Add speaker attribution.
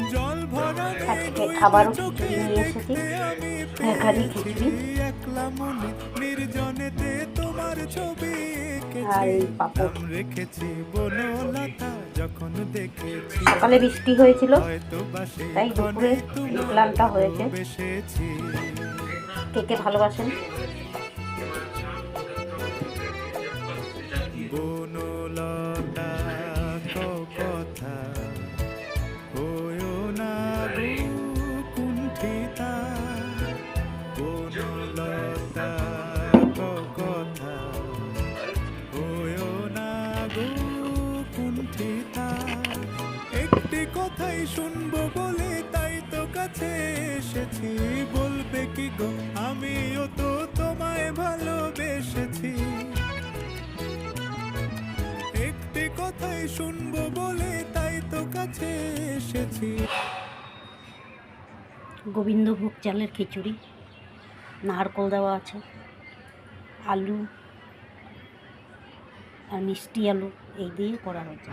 Speaker 1: আজকে আবারও খিচুড়ি নিয়ে এসেছি, একারি খিচুড়ি আর এই পাপড়। সকালে বৃষ্টি হয়েছিল, তাই দুপুরে এই প্ল্যানটা হয়েছে। কে কে ভালোবাসেন
Speaker 2: একটি কথাই শুনবো বলে তাই তো কাছে এসেছি, বলবে কি গো আমিও তো তোমায় ভালোবেসেছি। একটি কথাই শুনবো বলে তাই তো কাছে এসেছি।
Speaker 1: গোবিন্দভোগ চালের খিচুড়ি, নারকোল দেওয়া আছে, আলু আর মিষ্টি আলু এই দিয়ে করা হয়েছে।